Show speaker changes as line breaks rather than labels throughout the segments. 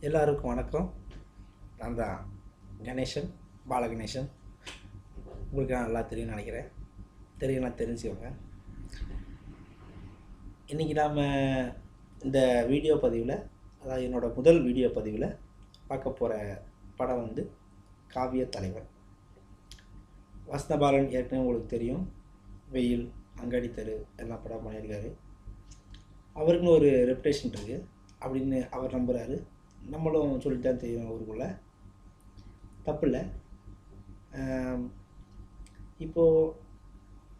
எல்லாருக்கும் வணக்கம். நான் தான் கணேசன், பாலகணேசன். உங்களுக்கு நான் நல்லா தெரியும்னு நினைக்கிறேன். தெரியும்னா தெரிஞ்சுக்கோங்க. இன்றைக்கி நாம் இந்த வீடியோ பதிவில், அதாவது என்னோடய முதல் வீடியோ பதிவில் பார்க்க போகிற படம் வந்து காவிய தலைவன். வசந்தபாலன் ஏற்கனவே உங்களுக்கு தெரியும். வெயில், அங்காடி தெரு எல்லாம் படம் பண்ணியிருக்காரு. அவருக்குன்னு ஒரு ரெப்புடேஷன் இருக்குது அப்படின்னு அவர் நம்புகிறாரு. நம்மளும் சொல்லித்தான் தெரியும் ஊருக்குள்ளே. தப்பு இல்லை. இப்போது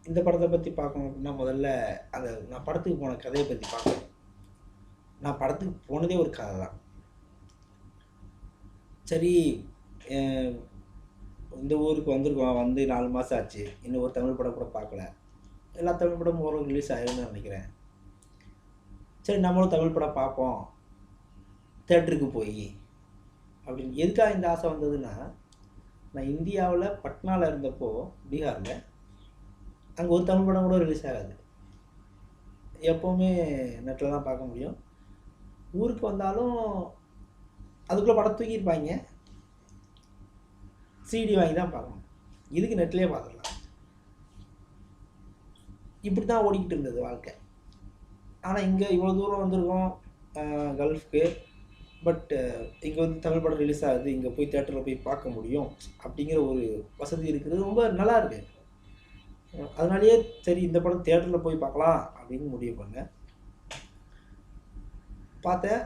இந்த படத்தை பற்றி பார்க்கணும் அப்படின்னா முதல்ல அந்த நான் படத்துக்கு போன கதையை பற்றி பார்க்கணும். நான் படத்துக்கு போனதே ஒரு கதை தான். சரி, இந்த ஊருக்கு வந்திருக்கோம், வந்து 4 மாதம் ஆச்சு, இன்னும் ஒரு தமிழ் படம் கூட பார்க்கல. எல்லா தமிழ் படமும் ஓரளவு ரிலீஸ் ஆகிடும்னு நினைக்கிறேன். சரி, நம்மளும் தமிழ் படம் பார்ப்போம் தேட்டருக்கு போய் அப்படின்னு. எதுக்காக இந்த ஆசை வந்ததுன்னா, நான் இந்தியாவில் பட்னாவில் இருந்தப்போ, பீகாரில், அங்கே ஒரு தமிழ் படம் கூட ரிலீஸ் ஆகாது. எப்போவுமே நெட்டில் தான் பார்க்க முடியும். ஊருக்கு வந்தாலும் அதுக்குள்ளே படம் தூக்கியிருப்பாங்க, சிடி வாங்கி தான் பார்க்கணும். இதுக்கு நெட்லேயே பார்த்துடலாம். இப்படி தான் ஓடிக்கிட்டு இருந்தது வாழ்க்கை. ஆனால் இங்கே இவ்வளோ தூரம் வந்திருக்கோம் கல்ஃப்க்கு. பட் இங்கே வந்து தமிழ் படம் ரிலீஸ் ஆகுது, இங்கே போய் தேட்டரில் போய் பார்க்க முடியும் அப்படிங்கிற ஒரு வசதி இருக்கிறது ரொம்ப நல்லா இருக்கு. அதனாலேயே சரி, இந்த படம் தேட்டரில் போய் பார்க்கலாம் அப்படின்னு முடிவு பண்ணேன். பார்த்தேன்.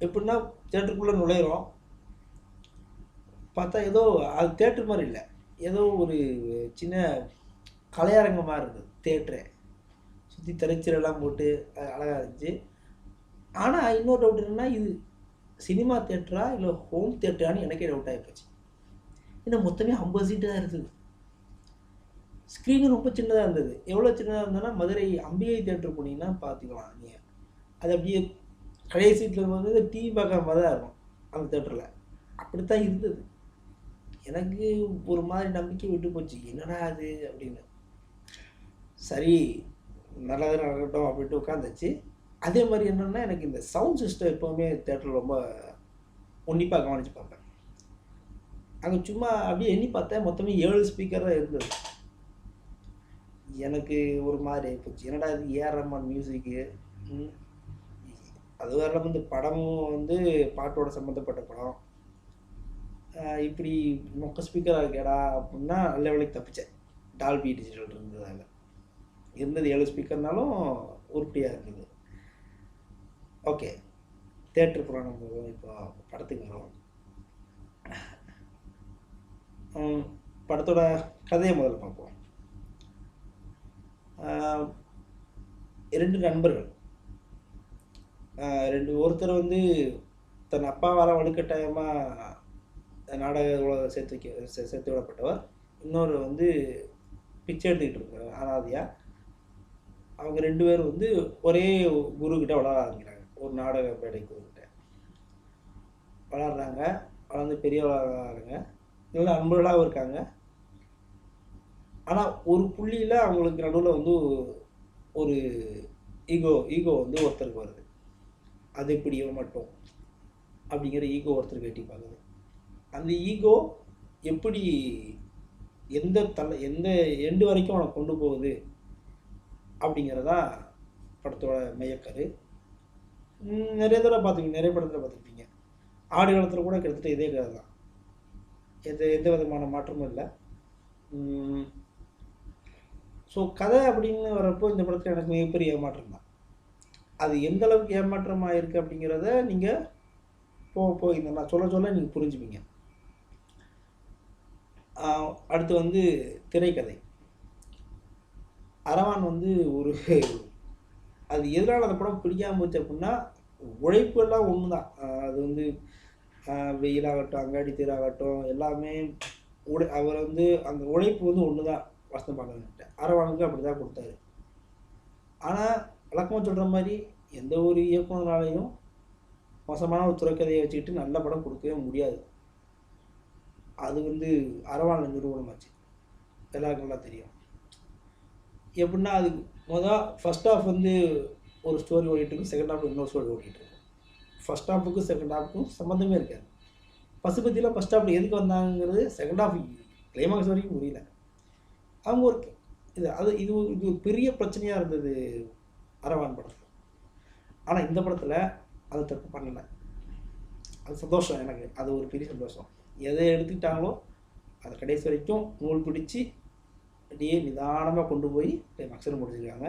எப்படின்னா, தேட்டருக்குள்ளே நுழையிறோம். பார்த்தா ஏதோ அது தேட்டர் மாதிரி இல்லை, ஏதோ ஒரு சின்ன கலையரங்கமாக இருந்தது தேட்டரே. சுற்றி திரைச்சீரெல்லாம் போட்டு அழகாக இருந்துச்சு. ஆனால் இன்னொரு டவுட் என்னென்னா, இது சினிமா தேட்டரா இல்லை ஹோம் தேட்டரான்னு எனக்கே டவுட் ஆகிப்போச்சு. ஏன்னா மொத்தமே 50 சீட்டு தான் இருந்தது. ஸ்க்ரீனு ரொம்ப சின்னதாக இருந்தது. எவ்வளோ சின்னதாக இருந்ததுன்னா, மதுரை அம்பிகை தேட்டர் போனீங்கன்னா பார்த்துக்கலாம் நீங்கள். அது அப்படியே கடைசி சீட்டில் வந்து டிவி பார்க்குற மாதிரி தான் இருக்கும் அந்த தேட்டரில். அப்படித்தான் இருந்தது. எனக்கு ஒரு மாதிரி நம்பிக்கை விட்டு போச்சு, என்னடா அது அப்படின்னு. சரி, நல்லது நடக்கட்டும் அப்படின்ட்டு உட்காந்துச்சு. அதே மாதிரி என்னென்னா, எனக்கு இந்த சவுண்ட் சிஸ்டம் எப்போவுமே தேட்டரில் ரொம்ப உன்னிப்பாக கவனித்து பார்ப்பேன். அங்கே சும்மா அப்படியே எண்ணி பார்த்தேன், மொத்தமே 7 ஸ்பீக்கர் தான் இருந்தது. எனக்கு ஒரு மாதிரி ஆகிப்போச்சு, என்னடா இது ஏஆர் ரஹ்மான் மியூசிக்கு, அது வேற வந்து படமும் வந்து பாட்டோட சம்மந்தப்பட்ட படம், இப்படி மொக்க ஸ்பீக்கராக இருக்கேடா அப்படின்னா நல்ல வேலைக்கு தப்பிச்சேன். டால்பி டிஜிட்டல் இருந்ததால். இருந்தது 7 ஸ்பீக்கர்னாலும் உருப்படியாக இருந்தது. ஓகே, தேட்டர் புராணம் போதும். இப்போ படத்துக்கு வரும். படத்தோட கதையை முதல்ல பார்ப்போம். 2 நண்பர்கள், ஒருத்தர் வந்து தன் அப்பாவால் வலுக்கட்டாயமாக நாடக சேர்த்து விடப்பட்டவர். இன்னொரு வந்து பிச்சை எடுத்துக்கிட்டு இருக்கார் அனாதையா. அவங்க 2 பேரும் வந்து ஒரே குருக்கிட்ட வளர ஆரம்பிக்கிறாங்க. ஒரு நாடக பேடை குருக்கிட்ட வளர்றாங்க. வளர்ந்து பெரிய வளர்றாங்க, நல்ல நண்பர்களாகவும் இருக்காங்க. ஆனால் ஒரு புள்ளியில் அவங்களுக்கு நடுவில் வந்து ஒரு ஈகோ வந்து ஒருத்தருக்கு வருது. அது எப்படி மட்டும் அப்படிங்கிற ஈகோ ஒருத்தருக்கு எட்டி பார்க்குது. அந்த ஈகோ எப்படி எந்த எண்டு வரைக்கும் அவனை கொண்டு போகுது அப்படிங்கிறதா படத்தோட மையக்கரு. நிறைய தடவை பார்த்துருப்பீங்க, நிறைய படத்தில் பார்த்துருப்பீங்க. ஆடு காலத்தில் கூட கிட்டத்தட்ட இதே கதை தான். எந்த விதமான மாற்றமும் இல்லை. ஸோ கதை அப்படின்னு வரப்போ இந்த படத்தில் எனக்கு மிகப்பெரிய ஏமாற்றம் தான். அது எந்த அளவுக்கு ஏமாற்றமாக இருக்குது அப்படிங்கிறத நீங்கள் போக இந்த நான் சொல்ல நீங்கள் புரிஞ்சுப்பீங்க. அடுத்து வந்து திரைக்கதை. அரவான் வந்து ஒரு அது எதனால் அந்த படம் பிடிக்காமல் போச்சு அப்படின்னா, உழைப்பெல்லாம் ஒன்று தான். அது வந்து வெயிலாகட்டும், அங்காடி தேராகட்டும், எல்லாமே அவர் வந்து அந்த உழைப்பு வந்து ஒன்று தான். வசந்தபாலன்கிட்ட அரவானுக்கு அப்படி தான் கொடுத்தாரு. ஆனால் வழக்கமாக சொல்கிற மாதிரி எந்த ஒரு இயக்குனராலையும் மோசமான ஒரு திரைக்கதையை வச்சுக்கிட்டு நல்ல படம் கொடுக்கவே முடியாது. அது வந்து அரவானில் நிறுவனமாச்சு, எல்லாருக்கும் நல்லா தெரியும். எப்படின்னா, அது ஃபஸ்ட் ஹாஃப் வந்து ஒரு ஸ்டோரி ஓடிட்டு இருக்கும், செகண்ட் ஹாஃபில் இன்னொரு ஸ்டோரி ஓடிட்டு இருக்கும். ஃபர்ஸ்ட் ஹாஃபுக்கும் செகண்ட் ஹாஃபுக்கும் சம்மந்தமே இருக்காது. பசுபதியில் ஃபர்ஸ்ட் ஹாஃபில் எதுக்கு வந்தாங்கிறது செகண்ட் ஹாஃப் கிளைமாக்ஸ் வரைக்கும் புரியல. அவங்க ஒரு இது ஒரு பெரிய பிரச்சனையாக இருந்தது அரவான் படத்தில். ஆனால் இந்த படத்தில் அது தப்பு பண்ணலை. அது சந்தோஷம் எனக்கு, அது ஒரு பெரிய சந்தோஷம். எதை எடுத்துக்கிட்டாங்களோ அதை கடைசி வரைக்கும் நூல் பிடிச்சி அப்படியே நிதானமாக கொண்டு போய் கிளைமாக்ஸில் முடிச்சிருக்காங்க.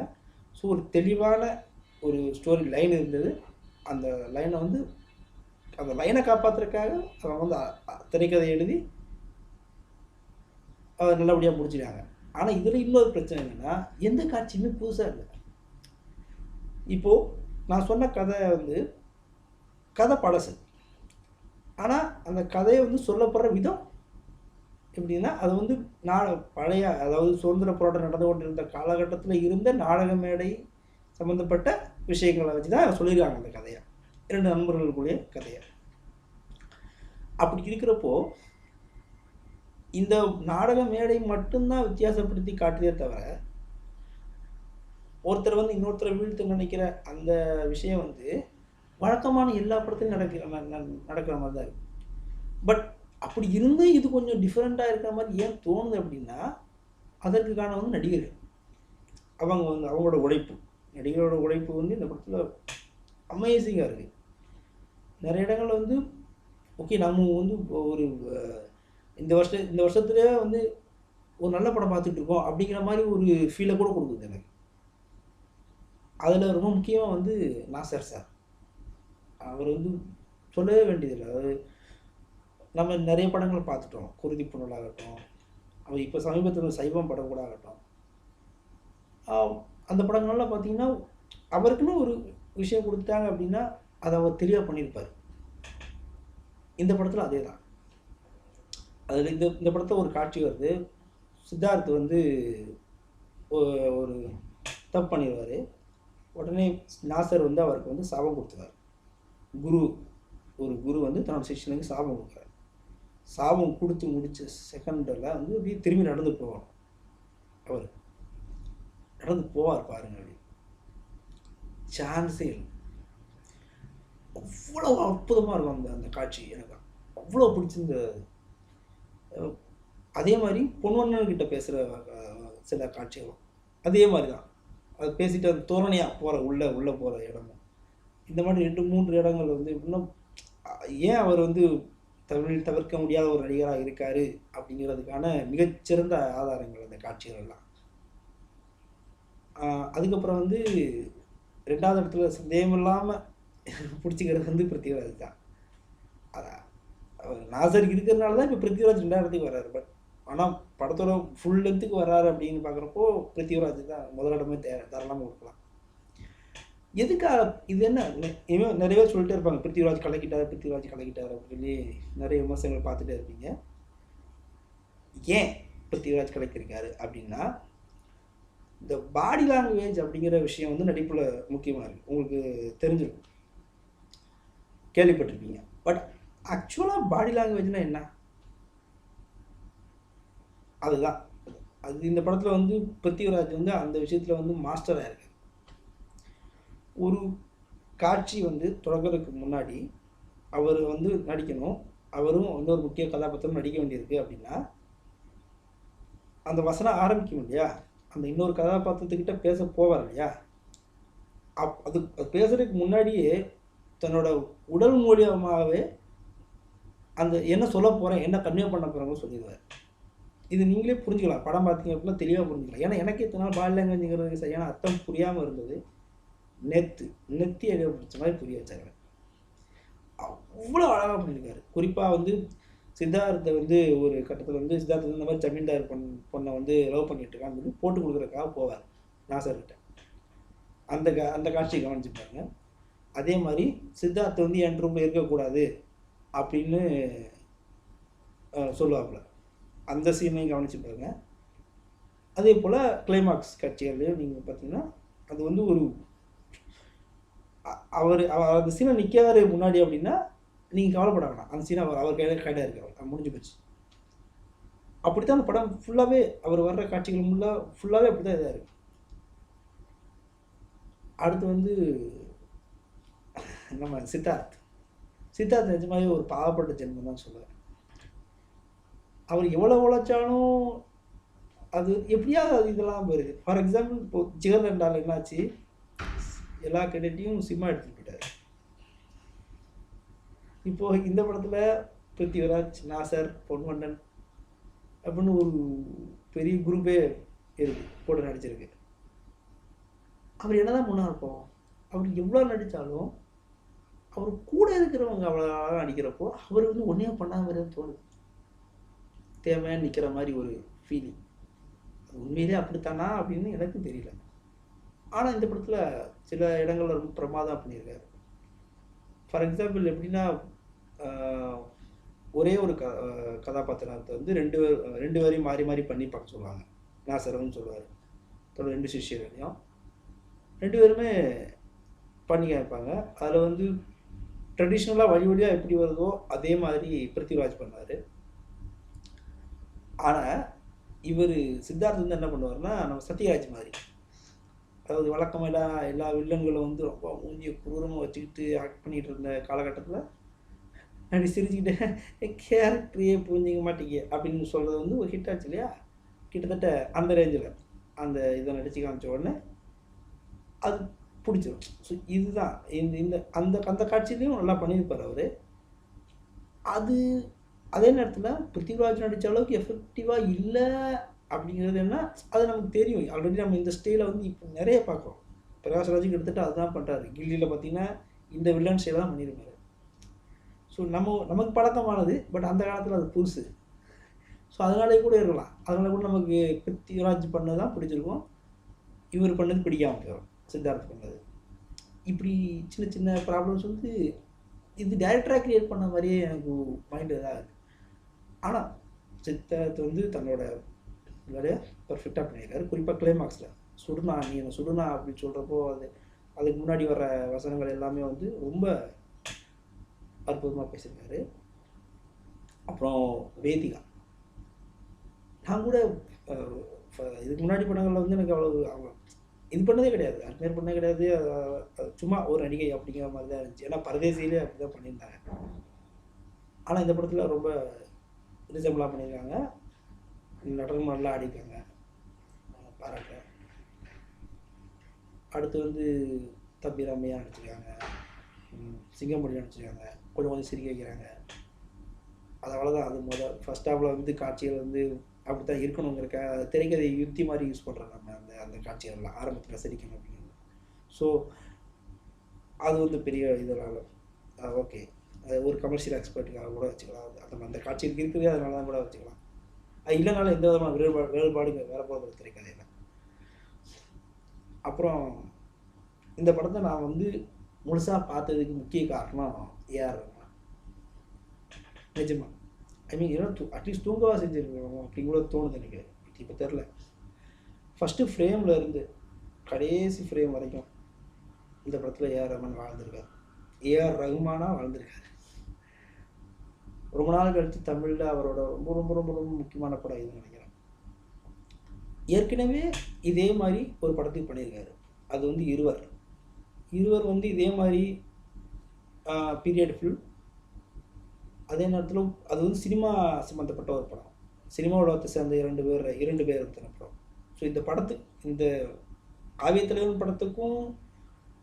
ஸோ ஒரு தெளிவான ஒரு ஸ்டோரி லைன் இருந்தது. அந்த லைனை வந்து அந்த லைனை காப்பாற்றுறதுக்காக அவங்க வந்து திரைக்கதை எழுதி அதை நல்லபடியாக முடிச்சிருக்காங்க. ஆனால் இதில் இன்னொரு பிரச்சனை என்னென்னா, எந்த காட்சியுமே புதுசாக இல்லை. இப்போது நான் சொன்ன கதை வந்து கதை பழசு, ஆனால் அந்த கதையை வந்து சொல்லப்படுற விதம் எப்படின்னா, அது வந்து பழைய, அதாவது சுதந்திர போராட்டம் நடந்து கொண்டிருந்த காலகட்டத்தில் இருந்த நாடக மேடை சம்மந்தப்பட்ட விஷயங்களை வச்சு தான் சொல்லியிருக்காங்க அந்த கதையை, 2 நண்பர்களுக்குரிய கதையை. அப்படி இருக்கிறப்போ இந்த நாடக மேடை மட்டும்தான் வித்தியாசப்படுத்தி காட்டுதே தவிர, ஒருத்தர் வந்து இன்னொருத்தரை வீழ்த்து நினைக்கிற அந்த விஷயம் வந்து வழக்கமான எல்லா படத்துலையும் நடக்கிற மாதிரி தான் இருக்கு. பட் அப்படி இருந்து இது கொஞ்சம் டிஃப்ரெண்ட்டாக இருக்கிற மாதிரி ஏன் தோணுது அப்படின்னா, அதற்கு காரணம் வந்து நடிகர்கள். அவங்க வந்து அவங்களோட உழைப்பு, நடிகரோட உழைப்பு வந்து இந்த படத்தில் அமேசிங்காக இருக்குது. நிறைய இடங்களில் வந்து ஓகே நம்ம வந்து ஒரு இந்த வருஷத்துலேயே வந்து ஒரு நல்ல படம் பார்த்துட்டு இருக்கோம் அப்படிங்கிற மாதிரி ஒரு ஃபீலை கூட கொடுக்குது எனக்கு. அதில் ரொம்ப முக்கியமாக வந்து நாசர் சார், அவர் வந்து சொல்லவே வேண்டியதில்லை. அதாவது நம்ம நிறைய படங்களை பார்த்துட்டோம், குருதி புனல் ஆகட்டும், அவர் இப்போ சமீபத்தில் சைவம் படம் கூட ஆகட்டும், அந்த படங்கள்லாம் பார்த்தீங்கன்னா அவருக்குன்னு ஒரு விஷயம் கொடுத்தாங்க அப்படின்னா அதை அவர் தெளிவாக பண்ணியிருப்பார். இந்த படத்தில் அதே தான். அதில் இந்த படத்தில் ஒரு காட்சி வருது, சித்தார்த் வந்து ஒரு தப்பு பண்ணிடுவார். உடனே நாசர் வந்து அவருக்கு வந்து சாபம் கொடுத்துருவார். ஒரு குரு வந்து தன்னோட சிஷ்யனுக்கு சாபம் கொடுக்குறாரு. சாபம் கொடுத்து முடிச்ச செகண்டில் வந்து அப்படியே திரும்பி நடந்து போவார். அவர் நடந்து போவார் பாருங்க, அப்படி சான்ஸே இல்லை. அவ்வளோ அற்புதமாக இருக்கும் அந்த காட்சி. எனக்கு அவ்வளோ பிடிச்சிருந்தது. அதே மாதிரி பொன்வண்ணன்கிட்ட பேசுகிற சில காட்சிகளும் அதே மாதிரி தான். அது பேசிட்டு அந்த தோரணையாக போகிற உள்ளே போகிற இடமும் இந்த மாதிரி 2-3 இடங்கள் வந்து இன்னும் ஏன் அவர் வந்து தமிழில் தவிர்க்க முடியாத ஒரு நடிகராக இருக்கார் அப்படிங்கிறதுக்கான மிகச்சிறந்த ஆதாரங்கள் அந்த காட்சிகள் எல்லாம். அதுக்கப்புறம் வந்து 2வது இடத்துல சந்தேகம் இல்லாமல் பிடிச்சிக்கிறது வந்து பிருத்திவிராஜ் தான். அதான் நாசருக்கு இருக்கிறதுனால தான் இப்போ பிருத்திவிராஜ் 2வது இடத்துக்கு வர்றாரு. பட் ஆனால் படத்தோட ஃபுல் லென்த்துக்கு வர்றாரு அப்படின்னு பார்க்குறப்போ பிருத்திவிராஜ் தான் முதலிடமே தாராளமாக கொடுக்கலாம். எதுக்காக இது என்ன நிறைய பேர் சொல்லிட்டே இருப்பாங்க, பிருத்திவிராஜ் கலக்கிட்டார் அப்படின்னு சொல்லி நிறைய விமர்சனங்கள் பார்த்துட்டே இருப்பீங்க. ஏன் பிருத்திவிராஜ் கலக்கியிருக்காரு அப்படின்னா, இந்த பாடி லாங்குவேஜ் அப்படிங்கிற விஷயம் வந்து நடிப்பில் முக்கியமாக இருக்குது. உங்களுக்கு தெரிஞ்சிருக்கும், கேள்விப்பட்டிருப்பீங்க. பட் ஆக்சுவலாக பாடி லாங்குவேஜ்னால் என்ன? அதுதான் அது இந்த படத்தில் வந்து பிருத்திவிராஜ் வந்து அந்த விஷயத்தில் வந்து மாஸ்டராக இருக்கு. ஒரு காட்சி வந்து தொடங்குறதுக்கு முன்னாடி அவர் வந்து நடிக்கணும், அவரும் வந்து ஒரு முக்கிய கதாபாத்திரம் நடிக்க வேண்டியிருக்கு அப்படின்னா, அந்த வசனம் ஆரம்பிக்கும் இல்லையா, அந்த இன்னொரு கதாபாத்திரத்துக்கிட்ட பேச போவார் இல்லையா, அது பேசுறதுக்கு முன்னாடியே தன்னோட உடல் மூலியமாகவே அந்த என்ன சொல்ல போகிறேன், என்ன கன்வே பண்ண போகிறவங்க சொல்லிடுவார். இது நீங்களே புரிஞ்சுக்கலாம், படம் பார்த்தீங்க அப்படின்னா தெளிவாக புரிஞ்சுக்கலாம். ஏன்னா எனக்கு இத்தனை நாள் பாடி லாங்குவேஜ்ங்கிறது சரியான அர்த்தம் புரியாமல் இருந்தது. நெத்தி அடியை பிடிச்ச மாதிரி புரிய வச்சாங்க. அவ்வளோ அழகாக பண்ணியிருக்காரு. குறிப்பாக வந்து சித்தார்த்தை வந்து ஒரு கட்டத்தில் வந்து சித்தார்த்த வந்து இந்த மாதிரி ஜமீன்தார் பொண்ணை வந்து லவ் பண்ணிட்டு இருக்கான்னு சொல்லி போட்டு கொடுக்குறதுக்காக போவார் நாசர்கிட்ட. அந்த காட்சியை கவனிச்சுப்பாங்க. அதே மாதிரி சித்தார்த்தை வந்து என் ரூமில் இருக்கக்கூடாது அப்படின்னு சொல்லுவாப்புல, அந்த சீனையும் கவனிச்சுப்பாங்க. அதே போல் கிளைமாக்ஸ் காட்சிகள்லையும் நீங்கள் பார்த்தீங்கன்னா அது வந்து ஒரு அவர் அந்த சீனை நிற்காரு முன்னாடி அப்படின்னா நீங்கள் கவலைப்பட வேணாம், அந்த சீனை அவர் கையில் இருக்கார், முடிஞ்சு போச்சு. அப்படித்தான் அந்த படம் ஃபுல்லாகவே அவர் வர்ற காட்சிகள் ஃபுல்லாகவே அப்படி தான் இதாக இருக்குது. அடுத்து வந்து நம்ம சித்தார்த் நிஜமாவே ஒரு பாவப்பட்ட ஜென்மம் தான் சொல்லுவேன். அவர் எவ்வளோ உழைச்சாலும் அது எப்படியாவது அது இதெல்லாம் போயிருக்கு. ஃபார் எக்ஸாம்பிள் இப்போ ஜிகர்தண்டால் என்னாச்சு, எல்லா கிரெடிட்டையும் சினிமா எடுத்துட்டு போயிட்டாரு. இப்போ இந்த படத்துல பிருத்திவிராஜ், நாசர், பொன்வண்ணன் அப்படின்னு ஒரு பெரிய குரூப்பே இருக்கு போட்டு நடிச்சிருக்கு. அவர் என்னதான் முன்னா இருப்போம், அவர் எவ்வளோ நடித்தாலும் அவர் கூட இருக்கிறவங்க அவ்வளோ அழகாக நடிக்கிறப்போ அவர் வந்து ஒன்றே பண்ணாமல் தோணுது. தேவையான நிற்கிற மாதிரி ஒரு ஃபீலிங். அது உண்மையிலே அப்படித்தானா அப்படின்னு எனக்கு தெரியல. ஆனால் இந்த படத்தில் சில இடங்கள்ல ரொம்ப பிரமாதம் பண்ணியிருக்காரு. ஃபார் எக்ஸாம்பிள் எப்படின்னா, ஒரே ஒரு கதாபாத்திரத்தை வந்து ரெண்டு பேரையும் மாறி மாறி பண்ணி பார்க்க சொல்லுவாங்க. நாசரன்னு சொல்லுவார், தன்னோட 2 சிஷ்யர்களையும் 2 பேருமே பண்ணி கேட்பாங்க. அதில் வந்து ட்ரெடிஷ்னலாக வழியாக எப்படி வருதோ அதே மாதிரி பிருத்திவிராஜ் பண்ணார். ஆனால் இவர் சித்தார்த் வந்து என்ன பண்ணுவார்னா, நம்ம சத்யராஜ் மாதிரி, அதாவது வழக்கமாக எல்லா வில்லன்களும் வந்து ரொம்ப மூஞ்சிய குரூரமாக வச்சுக்கிட்டு ஆக்ட் பண்ணிகிட்டு இருந்த காலகட்டத்தில் அப்படி சிரிச்சுக்கிட்டு கேரக்டரையே புரிஞ்சிக்க மாட்டேங்க அப்படின்னு சொல்கிறது வந்து ஒரு ஹிட் ஆச்சு இல்லையா. கிட்டத்தட்ட அந்த ரேஞ்சில் அந்த இதை நடிச்சு காமிச்ச உடனே அது பிடிச்சிடும். ஸோ இதுதான் இந்த அந்த காட்சியிலையும் நல்லா பண்ணியிருப்பார் அவர். அது அதே நேரத்தில் பிருத்திவிராஜ் நடித்த அளவுக்கு எஃபெக்டிவாக இல்லை அப்படிங்கிறது என்ன, அது நமக்கு தெரியும். ஆல்ரெடி நம்ம இந்த ஸ்டைலை வந்து இப்போ நிறைய பார்க்குறோம். பிரகாஷ்ராஜுக்கு எடுத்துகிட்டு அதுதான் பண்ணுறாரு. கில்லியில் பார்த்தீங்கன்னா இந்த வில்லன் ஸ்டைல் தான் பண்ணியிருப்பாரு. ஸோ நமக்கு பழக்கமானது, பட் அந்த காலத்தில் அது புதுசு. ஸோ அதனாலே கூட இருக்கலாம். அதனால கூட நமக்கு பிருத்திவிராஜ் பண்ணது தான் பிடிச்சிருக்கும், இவர் பண்ணது பிடிக்காமல் போயிடும், சித்தார்த் பண்ணது. இப்படி சின்ன சின்ன ப்ராப்ளம்ஸ் வந்து இது டைரக்டராக க்ரியேட் பண்ண மாதிரியே எனக்கு மைண்டு இதாக இருக்குது. ஆனால் சித்தார்த் வந்து தன்னோட வேலையை பர்ஃபெக்டாக பண்ணியிருக்காரு. குறிப்பாக கிளைமாக்ஸில் சுடுனா நீ என்ன சுடுனா அப்படின்னு சொல்கிறப்போ அதுக்கு முன்னாடி வர வசனங்கள் எல்லாமே வந்து ரொம்ப அற்புதமாக பேசியிருக்காரு. அப்புறம் வேதிகா, நான் கூட இதுக்கு முன்னாடி படங்களில் வந்து எனக்கு அவ்வளோ அவங்க இது பண்ணதே கிடையாது, அட்மையர் பண்ணதே கிடையாது. சும்மா ஒரு நடிகை அப்படிங்கிற மாதிரி தான் இருந்துச்சு. ஏன்னா பரதேசியிலே அப்படி தான் பண்ணியிருந்தாங்க. ஆனால் இந்த படத்தில் ரொம்ப ரிசம்பிளாக பண்ணியிருக்காங்க. நடனம் நல்லா ஆடிருக்காங்க, பாராட்டுறேன். அடுத்து வந்து தம்பி ரம்மையாக நடிச்சிருக்காங்க, சிங்கமொழி நடிச்சிருக்காங்க, கொஞ்சம் சிரிக்க வைக்கிறாங்க. அது அவ்வளோதான். அது ஃபர்ஸ்ட் ஹாஃபில் வந்து காட்சிகள் வந்து அப்படி தான் இருக்கணுங்கிறக்க திரைக்கதை யுக்தி மாதிரி யூஸ் பண்ணுறாங்க. நம்ம அந்த காட்சிகள்லாம் ஆரம்பத்தில் சிரிக்கணும் அப்படிங்கிறது. ஸோ அது வந்து பெரிய இதனால் ஓகே, அது ஒரு கமர்ஷியல் எக்ஸ்பர்ட்டுக்காக கூட வச்சுக்கலாம். அந்த காட்சிகளுக்கு இருக்குது, அதனால தான் கூட வச்சுக்கலாம். அது இல்லைனாலும் எந்த விதமான வேறுபாடுங்க வேற போகிறது திரைக்கதையில். அப்புறம் இந்த படத்தை நான் வந்து முழுசாக பார்த்ததுக்கு முக்கிய காரணம் ஏஆர் ரஹ்மான். நிஜமா ஐ மீன் ஏன்னா அட்லீஸ்ட் தூங்கவா செஞ்சுருக்கோம் அப்படி கூட தோணுது எனக்கு. இப்போ தெரில, ஃபஸ்ட்டு ஃப்ரேமில் இருந்து கடைசி ஃப்ரேம் வரைக்கும் இந்த படத்தில் ஏஆர் ரஹ்மான் வாழ்ந்திருக்காரு. ஏஆர் ரஹ்மானாக வாழ்ந்திருக்காரு. ரொம்ப நாள் கழித்து தமிழில் அவரோட ரொம்ப ரொம்ப ரொம்ப ரொம்ப முக்கியமான படம் இதுன்னு நினைக்கிறேன். ஏற்கனவே இதே மாதிரி ஒரு படத்துக்கு பண்ணியிருக்காரு, அது வந்து இருவர் வந்து இதே மாதிரி பீரியட் ஃபில்ம். அதே நேரத்தில் அது வந்து சினிமா சம்மந்தப்பட்ட ஒரு படம், சினிமா உலகத்தை சேர்ந்த இரண்டு பேர் படம். ஸோ இந்த இந்த காவியத்தலைவன் படத்துக்கும்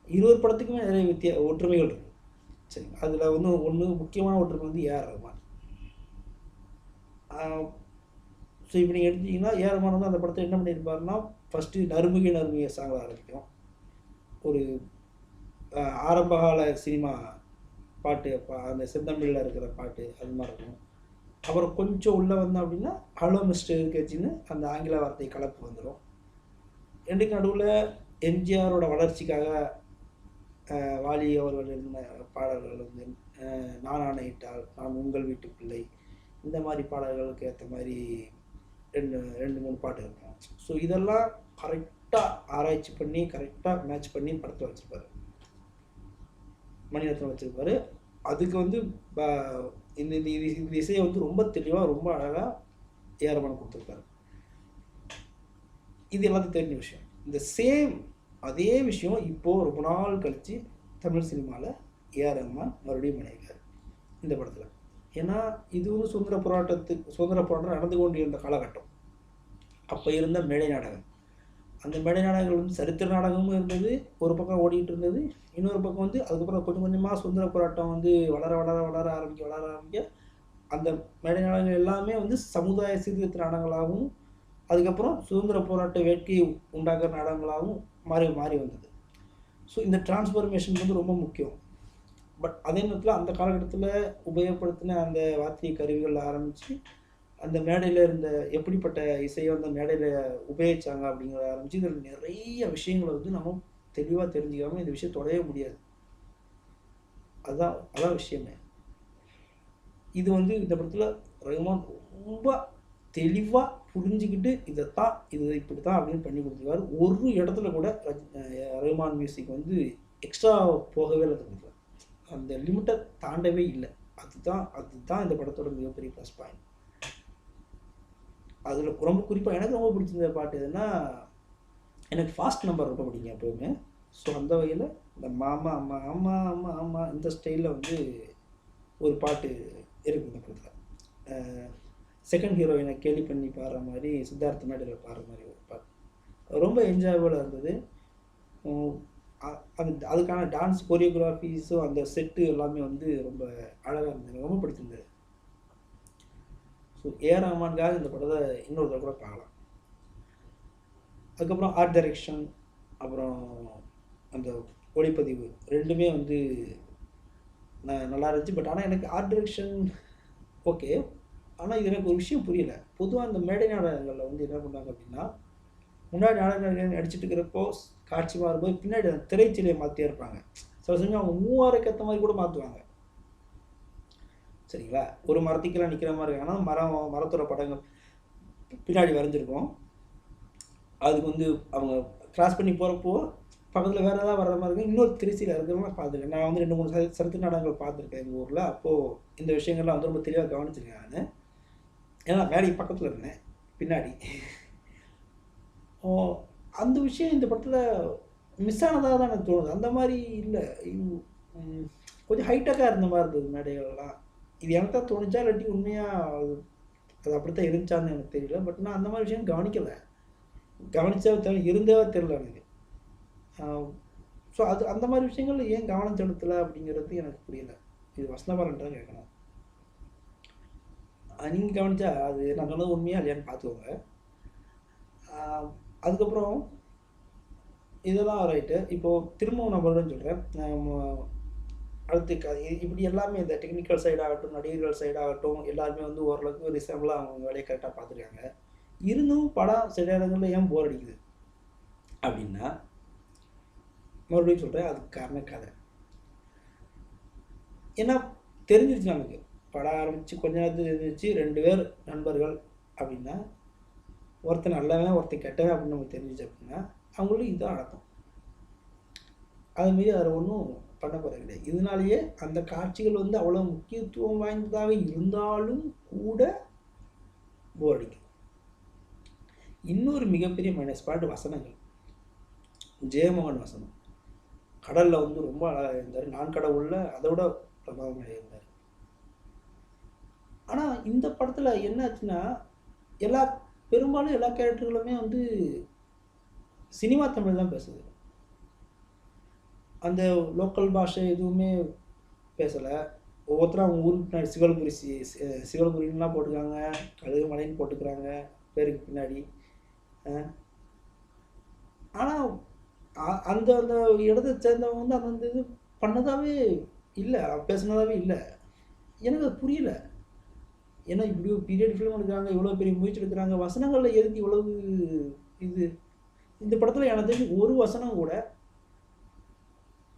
இருவர் படத்துக்குமே நிறைய ஒற்றுமைகள் இருக்குது. சரி, அதில் வந்து ஒன்று முக்கியமான ஒற்றுமை வந்து ஏஆர் ரஹ்மான். ஸோ இப்போ நீங்கள் எடுத்தீங்கன்னா ஏஆர் ரஹ்மான் வந்து அந்த படத்தை என்ன பண்ணியிருப்பாருன்னா, ஃபஸ்ட்டு நறுமுகை சாங்கில் ஆரம்பிக்கும். ஒரு ஆரம்பகால சினிமா பாட்டு, அந்த செந்தமிழில் இருக்கிற பாட்டு அது மாதிரி இருக்கும். அப்புறம் கொஞ்சம் உள்ளே வந்தோம் அப்படின்னா ஹலோ மிஸ்டர் கேச்சின்னு அந்த ஆங்கில வார்த்தை கலப்பு வந்துடும். ரெண்டுக்கு நடுவில் எம்ஜிஆரோட வளர்ச்சிக்காக வாலி அவர்கள் இருந்த பாடல்கள் வந்து நான் ஆணையிட்டால், நான் உங்கள் வீட்டு பிள்ளை, இந்த மாதிரி பாடல்களுக்கு ஏற்ற மாதிரி ரெண்டு மூணு பாட்டு இருக்கும். ஸோ இதெல்லாம் கரெக்டாக ஆராய்ச்சி பண்ணி கரெக்டாக மேட்ச் பண்ணி படத்தில் வச்சுருப்பாரு, மணிரத்னம் வச்சுருப்பாரு. அதுக்கு வந்து இந்த இசையை வந்து ரொம்ப தெளிவாக ரொம்ப அழகாக ஏஆர் ரஹ்மான் கொடுத்துருப்பாரு. இது எல்லாத்துக்கும் தெரிஞ்ச விஷயம். இந்த சேம் அதே விஷயம் இப்போது ரொம்ப நாள் கழித்து தமிழ் சினிமாவில் ஏஆர் ரஹ்மான் மறுபடியும் பண்ணியிருக்காரு இந்த படத்தில். ஏன்னா இது வந்து சுதந்திர போராட்டம் நடந்து கொண்டு இருந்த காலகட்டம். அப்போ இருந்த மேடை நாடகம், அந்த மேடை நாடகங்கள் வந்து சரித்திர நாடகமும் இருந்தது, ஒரு பக்கம் ஓடிட்டு இருந்தது. இன்னொரு பக்கம் வந்து அதுக்கப்புறம் கொஞ்சம் கொஞ்சமாக சுதந்திர போராட்டம் வந்து வளர ஆரம்பிக்க அந்த மேடை நாடகங்கள் எல்லாமே வந்து சமுதாய சீர்திருத்த நாடகங்களாகவும் அதுக்கப்புறம் சுதந்திர போராட்ட வேட்கையை உண்டாக்குற நாடகங்களாகவும் மாறி வந்தது. ஸோ இந்த டிரான்ஸ்ஃபர்மேஷன் வந்து ரொம்ப முக்கியம். பட் அதே நேரத்தில் அந்த காலகட்டத்தில் உபயோகப்படுத்தின அந்த வாத்திய கருவிகள் ஆரம்பித்து அந்த மேடையில் இருந்த எப்படிப்பட்ட இசையை அந்த மேடையில் உபயோகிச்சாங்க அப்படிங்கிறத ஆரம்பித்து இதில் நிறைய விஷயங்களை வந்து நம்ம தெளிவாக தெரிஞ்சுக்காமல் இந்த விஷயம் தொடவே முடியாது. அதான் விஷயமே. இது வந்து இந்த படத்தில் ரஹ்மான் ரொம்ப தெளிவாக புரிஞ்சுக்கிட்டு இது இப்படி தான் அப்படின்னு பண்ணி கொடுத்துருக்காரு. ஒரு இடத்துல கூட ரஹ்மான் மியூசிக் வந்து எக்ஸ்ட்ரா போகவே இல்லை. அந்த லிமிட்டை தாண்டவே இல்லை. அதுதான் இந்த படத்தோட மிகப்பெரிய ப்ளஸ் பாயிண்ட். அதில் ரொம்ப குறிப்பாக எனக்கு ரொம்ப பிடிச்சிருந்த பாட்டு எதுன்னா, எனக்கு ஃபாஸ்ட் நம்பர் ரொம்ப பிடிக்கும் எப்போவுமே. ஸோ அந்த வகையில் இந்த மாமா அம்மா அம்மா அம்மா அம்மா இந்த ஸ்டைலில் வந்து ஒரு பாட்டு இருக்குது இந்த படத்தில். செகண்ட் ஹீரோயினை கேலி பண்ணி பாடுற மாதிரி, சித்தார்த்த மேடையில் பாடுற மாதிரி ஒரு பாட்டு ரொம்ப என்ஜாயபுளாக இருந்தது. அதுக்கான டான்ஸ் கோரியோகிராஃபிஸும் அந்த செட்டு எல்லாமே வந்து ரொம்ப அழகாக இருந்தது, ரொம்ப பிடிச்சிருந்தது. ஸோ ஏஆர் ரஹ்மானுக்காக இந்த படத்தை இன்னொரு தடவை கூட பார்க்கலாம். அதுக்கப்புறம் ஆர்ட் டைரக்ஷன், அப்புறம் அந்த ஒளிப்பதிவு ரெண்டுமே வந்து நல்லா இருந்துச்சு. பட் ஆனால் எனக்கு ஆர்ட் டைரக்ஷன் ஓகே, ஆனால் இது எனக்கு ஒரு விஷயம் புரியல. பொதுவாக அந்த மேடை நாடகங்களில் வந்து என்ன பண்ணாங்க அப்படின்னா, முன்னாடி நாடகங்கள் நடிச்சிட்டு இருக்கிறப்போ காட்சி மாறும்போது பின்னாடி அந்த திரைச்சிலையை மாற்றியே இருப்பாங்க. சில சமயம் அவங்க மூவாருக்கு ஏற்ற மாதிரி கூட மாற்றுவாங்க. சரிங்களா? ஒரு மரத்துக்கெல்லாம் நிற்கிற மாதிரி இருக்கு. ஆனால் மரத்தோட படங்கள் பின்னாடி வரைஞ்சிருக்கும். அதுக்கு வந்து அவங்க கிராஸ் பண்ணி போகிறப்போ பக்கத்தில் வேறு ஏதாவது வர்ற மாதிரி இருக்கும். இன்னொரு திருச்சியில் இருக்கிறவங்க பார்த்துருக்கேன். நான் வந்து 2-3 சரித்திர நாடகங்கள் பார்த்துருக்கேன் எங்கள் ஊரில். அப்போது இந்த விஷயங்கள்லாம் வந்து ரொம்ப தெளிவாக கவனிச்சிருக்கேன் நான். ஏன்னா மேடைக்கு பக்கத்தில் இருந்தேன் பின்னாடி. அந்த விஷயம் இந்த படத்தில் மிஸ் ஆனதாக தான் எனக்கு தோணுது. அந்த மாதிரி இல்லை, கொஞ்சம் ஹைட்டக்காக இருந்த மாதிரி இருந்தது மேடைகள்லாம். இது எனக்கு தான் தோணுச்சா இல்லாட்டி உண்மையாக அது அப்படித்தான் இருந்துச்சான்னு எனக்கு தெரியல. பட் நான் அந்த மாதிரி விஷயம் கவனிக்கலை. கவனிச்சா இருந்தவே தெரியல எனக்கு. ஸோ அந்த மாதிரி விஷயங்கள் ஏன் கவனம் செலுத்தலை அப்படிங்கிறது எனக்கு புரியல. இது வசனபாரன் தான் கேட்கணும். நீங்கள் கவனிச்சா அது நான் சொன்னது உண்மையாக இல்லையான்னு பார்த்துக்கோங்க. அதுக்கப்புறம் இதெல்லாம் ரைட்டு. இப்போது திரும்பவும் நான் மறுபடியும் சொல்கிறேன். அடுத்து இப்படி எல்லாமே இந்த டெக்னிக்கல் சைடாகட்டும், நடிகர்கள் சைடாகட்டும், எல்லாருமே வந்து ஓரளவுக்கு ரிசம்பிளாக அவங்க வேலையை கரெக்டாக பார்த்துருக்காங்க. இருந்தும் படம் சில இடங்களில் ஏன் போர் அடிக்குது அப்படின்னா, மறுபடியும் சொல்கிறேன், அதுக்கு காரணம் கதை. ஏன்னா தெரிஞ்சிருச்சு நமக்கு, படம் ஆரம்பித்து கொஞ்ச நேரத்தில் தெரிஞ்சிச்சு 2 பேர் நண்பர்கள் அப்படின்னா, ஒருத்தன் நல்லவன் ஒருத்தன் கெட்டவன் அப்படின்னு நமக்கு தெரிஞ்சிச்சு அப்படின்னா அவங்களுக்கு இதுதான் அடக்கம். அதுமாரி அதில் ஒன்றும் பண்ண போகிறது கிடையாது. இதனாலேயே அந்த காட்சிகள் வந்து அவ்வளோ முக்கியத்துவம் வாய்ந்ததாக இருந்தாலும் கூட போர் அடிக்கும். இன்னொரு மிகப்பெரிய மைனஸ் பாயிண்ட் வசனங்கள். ஜெயமோகன் வசனம் கடலில் வந்து ரொம்ப அழகாக இருந்தார். நான் கடவுளில் அதை விட பிரபாவமாக இருந்தார். ஆனால் இந்த படத்தில் என்ன ஆச்சுன்னா, பெரும்பாலும் எல்லா கேரக்டர்களுமே வந்து சினிமா தமிழ் தான் பேசுது. அந்த லோக்கல் பாஷை எதுவுமே பேசலை. ஒவ்வொருத்தரும் அவங்க ஊருக்கு பின்னாடி சிவல்புரின்லாம் போட்டுக்காங்க, கழுகு மலைன்னு போட்டுக்கிறாங்க பேருக்கு பின்னாடி. ஆனால் அந்த அந்த இடத்தை சேர்ந்தவங்க வந்து அந்த இது பண்ணதாகவே இல்லை, பேசுனதாகவே இல்லை. எனக்கு அது புரியல. ஏன்னா இப்படி ஒரு பீரியட் ஃபிலிம் எடுக்கிறாங்க, இவ்வளோ பெரிய முயற்சி எடுக்கிறாங்க, வசனங்களில் எதுக்கு இவ்வளவு இது? இந்த படத்தில் எனக்கு தெரிஞ்சு ஒரு வசனம் கூட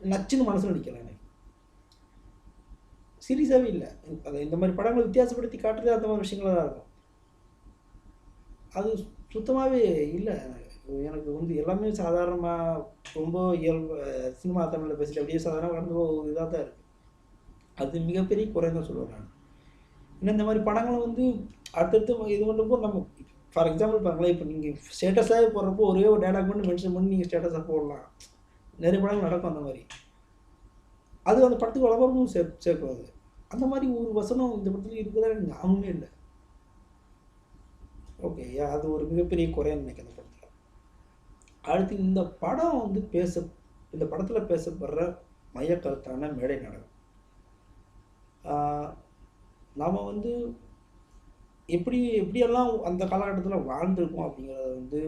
நச்சுன்னு மனசில் அடிக்கலை. எனக்கு சீரியஸாகவே இல்லை. அதை இந்த மாதிரி படங்களை வித்தியாசப்படுத்தி காட்டுறது அந்த மாதிரி விஷயங்களாக தான் இருக்கும். அது சுத்தமாகவே இல்லை. எனக்கு வந்து எல்லாமே சாதாரணமாக ரொம்ப இயல்பு சினிமா தமிழில் பேசிட்டு அப்படியே சாதாரணமாக கடந்து ஒரு இதாக தான் இருக்குது. அது மிகப்பெரிய குறைந்தான் சொல்லுவேன் நான். இன்னும் இந்த மாதிரி படங்களை வந்து அடுத்தடுத்து இது பண்ணுறப்போ நம்ம ஃபார் எக்ஸாம்பிள் பாருங்களேன், இப்போ நீங்கள் ஸ்டேட்டஸாக போடுறப்போ ஒரே ஒரு டயலாக் மட்டும் மென்ஷன் பண்ணி நீங்கள் ஸ்டேட்டஸாக போடலாம். நிறைய படங்கள் நடக்கும் அந்த மாதிரி. அது அந்த படத்துக்கு விளம்பரமும் சேர்க்கும். அது அந்த மாதிரி ஒரு வசனம் இந்த படத்துல இருக்குதா எனக்கு ஞாபகமே இல்லை. ஓகே, அது ஒரு மிகப்பெரிய குறைன்னு நினைக்கிறேன் அந்த படத்தில். அடுத்து இந்த படம் வந்து இந்த படத்தில் பேசப்படுற மையக்கருத்தான மேடை நாடகம். நாம் வந்து எப்படியெல்லாம் அந்த காலகட்டத்தில் வாழ்ந்துருக்கோம் அப்படிங்கிறத வந்து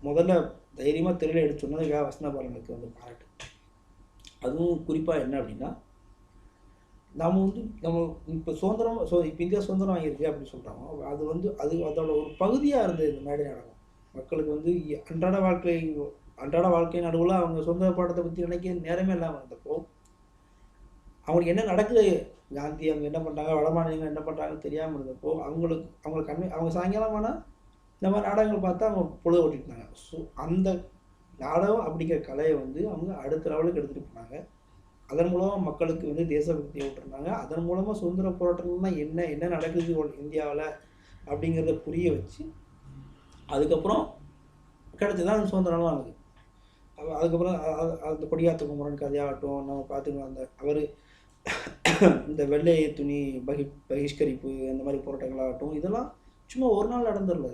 முதல்ல தைரியமாக தெரியல எடுத்து சொன்னதுக்காக வசந்த பாலனுக்கு வந்து பாராட்டு. அதுவும் குறிப்பாக என்ன அப்படின்னா, நாம் வந்து நம்ம இப்போ சுதந்திரம் இப்போ இந்தியா சுதந்திரம் வாங்கியிருக்கு அப்படின்னு சொல்கிறாங்க. அது வந்து அதோட ஒரு பகுதியாக இருந்தது இந்த மேடை நாடகம். மக்களுக்கு வந்து அன்றாட வாழ்க்கை நடுவில் அவங்க சொந்த பாடத்தை பற்றி நினைக்க நேரமே இல்லாமல் இருந்தப்போ, அவங்களுக்கு என்ன நடக்குது, காந்தி அவங்க என்ன பண்ணுறாங்க, வட மாநிலங்கள் என்ன பண்ணுறாங்கன்னு தெரியாமல் இருந்தப்போ அவங்க சாயங்காலம் ஆனால் இந்த மாதிரி நாடகங்கள் பார்த்தா அவங்க பொழுது ஓட்டிட்டாங்க. ஸோ அந்த நாடகம் அப்படிங்கிற கலையை வந்து அவங்க அடுத்த லெவலுக்கு எடுத்துகிட்டு போனாங்க. அதன் மூலமாக மக்களுக்கு வந்து தேசபக்தியை விட்டுருந்தாங்க. அதன் மூலமாக சுதந்திர போராட்டம்னா என்ன நடக்குது இந்தியாவில் அப்படிங்கிறத புரிய வச்சு அதுக்கப்புறம் கிடைச்சதான் சுதந்திரம்லாம் ஆகுது. அதுக்கப்புறம் அந்த கொடியாத்த குமரன் கதையாகட்டும், நம்ம பார்த்துக்கலாம் அந்த அவர் இந்த வெள்ளை துணி பகிஷ்கரிப்பு அந்த மாதிரி போராட்டங்களாகட்டும், இதெல்லாம் சும்மா ஒரு நாள் நடந்துடல.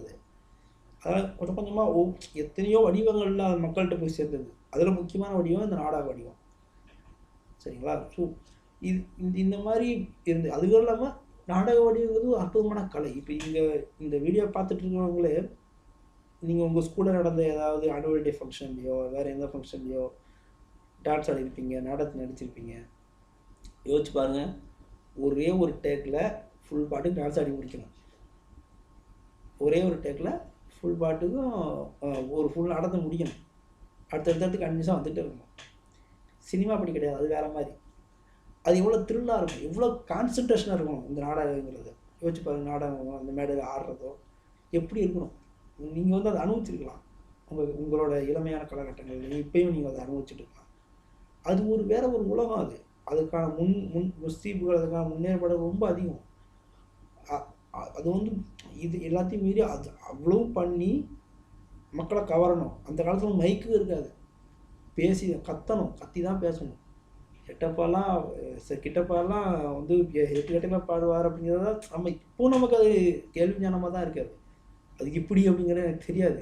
அதனால் கொஞ்சம் கொஞ்சமாக எத்தனையோ வடிவங்கள்ல அது மக்கள்கிட்ட போய் சேர்ந்தது. அதில் முக்கியமான வடிவம் இந்த நாடக வடிவம். சரிங்களா? ஸோ இந்த மாதிரி இருந்து அதுவும் இல்லாமல் நாடக வடிவங்கிறது ஒரு அற்புதமான கலை. இப்போ இந்த வீடியோ பார்த்துட்டு இருக்கிறவங்களே நீங்கள் உங்கள் ஸ்கூலில் நடந்த ஏதாவது ஆனுவல் டே ஃபங்க்ஷன்லையோ வேறு எந்த ஃபங்க்ஷன்லையோ டான்ஸ் ஆடிருப்பீங்க, நாடகத்தில் நடிச்சிருப்பீங்க. யோசிச்சு பாருங்கள், ஒரே ஒரு டேக்கில் ஃபுல் பாட்டுக்கு டான்ஸ் ஆடி முடிக்கணும். ஒரே ஒரு டேக்கில் ஃபுல் பாட்டுக்கும் ஒரு ஃபுல் நாடகத்தை முடிக்கணும். அடுத்தடுத்துக்கு 5 நிமிஷம் வந்துகிட்டே இருக்கணும். சினிமா அப்படி கிடையாது, அது வேறு மாதிரி. அது எவ்வளோ த்ரில்லாக இருக்கும், எவ்வளோ கான்சன்ட்ரேஷனாக இருக்கணும் இந்த நாடகங்கிறது. யோசிச்சு பாருங்கள், நாடகம் அந்த மேடையில் ஆடுறதோ எப்படி இருக்கணும். நீங்கள் வந்து அதை அனுபவிச்சிருக்கலாம் உங்களோட இளமையான காலகட்டங்கள். இப்பயும் நீங்கள் அதை அனுபவிச்சுட்டு இருக்கலாம். அது வேற ஒரு உலகம். அதுக்கான முஸ்தீபுகள், அதுக்கான முன்னேற்பாடு ரொம்ப அதிகம். அது வந்து இது எல்லாத்தையும் மீறி அது அவ்வளோ பண்ணி மக்களை கவரணும். அந்த காலத்தில் மைக்கு இருக்காது, கத்தி தான் பேசணும். கிட்டப்பாலாம் வந்து 8 கட்டையில் பாடுவார் அப்படிங்கிறத நம்ம இப்போ நமக்கு அது கேள்வி ஞானமாக தான் இருக்காது. அது இப்படி அப்படிங்கிறது எனக்கு தெரியாது.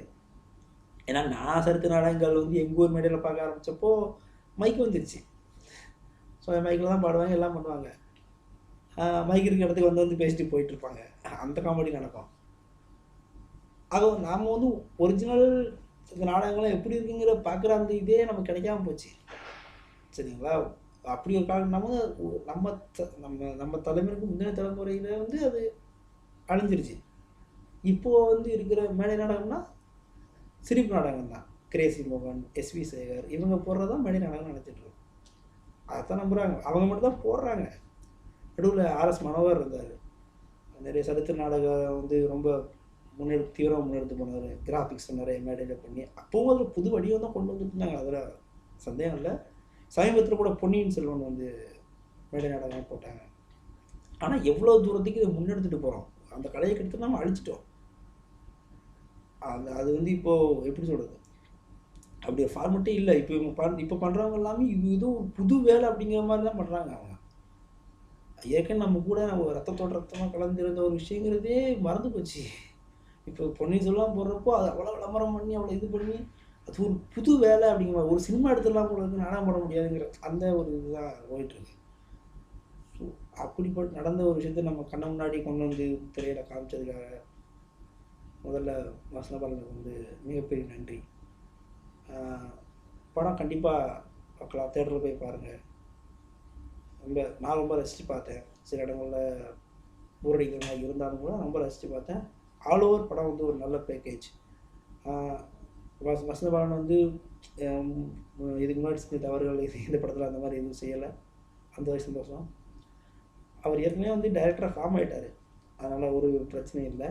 ஏன்னா நான் சரித்திர நாடகங்கள் வந்து எங்கள் ஊர் மேடையில் பார்க்க ஆரம்பித்தப்போ மைக்கு வந்துருச்சு. ஸோ மைக்கில் தான் பாடுவாங்க, எல்லாம் பண்ணுவாங்க. மைக் இருக்கிற இடத்துக்கு வந்து பேசிட்டு போயிட்டுருப்பாங்க. அந்த காமெடி நடக்கும். அது நாம் வந்து ஒரிஜினல் இந்த நாடகங்கள்லாம் எப்படி இருக்குங்கிற பார்க்குற அந்த இதே நமக்கு கிடைக்காம போச்சு. சரிங்களா? அப்படி ஒரு காலம் நம்ம தலைமுறைக்கு முந்தைய தலைமுறையில் வந்து அது அழிஞ்சிருச்சு. இப்போது வந்து இருக்கிற மேடை நாடகம்னா சிரிப்பு நாடகம் தான். கிரேசி மோகன், எஸ்வி சேகர் இவங்க போடுறதான் மேடை நாடகம் நினச்சிட்ருக்கோம். அதைத்தான் நம்புகிறாங்க, அவங்க மட்டும் தான் போடுறாங்க. நடுவில் ஆர்எஸ் மனோகர் இருந்தார், நிறைய சரித்திர நாடகம் வந்து ரொம்ப தீவிரமாக முன்னெடுத்து போனார். கிராஃபிக்ஸ் நிறைய மேடையில் பண்ணி அப்போவும் அதில் புது வடிவம் தான் கொண்டு வந்துட்டுருந்தாங்க, அதில் சந்தேகம் இல்லை. சமீபத்தில் கூட பொன்னியின் செல்வன் வந்து மேடை நாடகம் போட்டாங்க. ஆனால் எவ்வளோ தூரத்துக்கு இதை முன்னெடுத்துட்டு போகிறோம், அந்த கலையை கிட்ட நம்ம அழிச்சிட்டோம். அது வந்து இப்போது எப்படி சொல்கிறது, அப்படி ஒரு ஃபார்மெட்டே இல்லை. இப்போ பண்ணுறவங்க எல்லாமே இது ஒரு புது வேலை அப்படிங்கிற மாதிரி தான் பண்ணுறாங்க. அவங்க ஏற்கனவே நம்ம கூட நம்ம ரத்தமாக கலந்துருந்த ஒரு விஷயங்கிறதே மறந்து போச்சு. இப்போ பொன்னியின் செல்வன் போடுறப்போ அது அவ்வளோ விளம்பரம் பண்ணி அவ்வளோ இது பண்ணி அது ஒரு புது வேலை அப்படிங்கிற ஒரு சினிமா எடுத்துடலாம் போல இருக்கு, நாடகம் போட முடியாதுங்கிற அந்த ஒரு இதுதான் போயிட்டுருக்கு. ஸோ அப்படிப்பட்ட நடந்த ஒரு விஷயத்த நம்ம கண்ண முன்னாடி கொண்டு வந்து திரையில காமிச்சதுக்காக முதல்ல வசந்த பாலனுக்கு வந்து மிகப்பெரிய நன்றி. படம் கண்டிப்பாக பார்க்கலாம், தேட்டரில் போய் பாருங்கள். நான் ரொம்ப ரசித்து பார்த்தேன். சில இடங்களில் போரடிக்கிற மாதிரி இருந்தாலும் கூட ரொம்ப ரசித்து பார்த்தேன். ஆல் ஓவர் படம் வந்து ஒரு நல்ல பேக்கேஜ். வசந்த பாலன் வந்து இதுக்கு முன்னாடி செஞ்ச தவறுகள் இந்த படத்தில் அந்த மாதிரி எதுவும் செய்யலை, அந்த வயசு சந்தோஷம். அவர் ஏற்கனவே வந்து டைரக்டராக ஃபார்ம் ஆகிட்டார், அதனால் ஒரு பிரச்சனையும் இல்லை.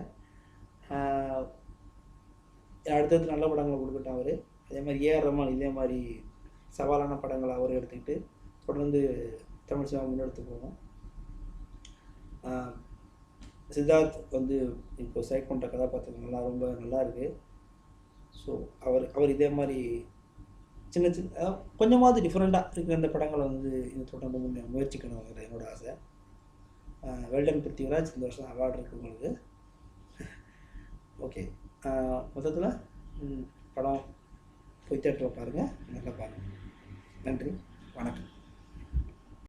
அடுத்தடுத்து நல்ல படங்களை கொடுக்கட்டும் அவர். அதே மாதிரி ஏஆர் ரஹ்மான் இதே மாதிரி சவாலான படங்களை அவர் எடுத்துக்கிட்டு தொடர்ந்து தமிழ் சினிமா முன்னெடுத்து போவோம். சித்தார்த் வந்து இப்போ செலக்ட் பண்ணுற கதாபாத்திரங்கள்லாம் ரொம்ப நல்லா இருக்குது. ஸோ அவர் அவர் இதே மாதிரி சின்ன சின்ன கொஞ்சமாவது டிஃப்ரெண்ட்டாக இருக்கிற அந்த படங்களை வந்து இது தொடர்ந்து முயற்சிக்கணுங்கிறது என்னோட ஆசை. வெல்டன் பிருத்திவிராஜ் இந்த வருஷம் அவார்டு இருக்குது உங்களுக்கு. ஓகே, மொத்தத்தில் படம் போய் தேட்டரில் பாருங்கள், நல்லா பாருங்கள். நன்றி, வணக்கம்.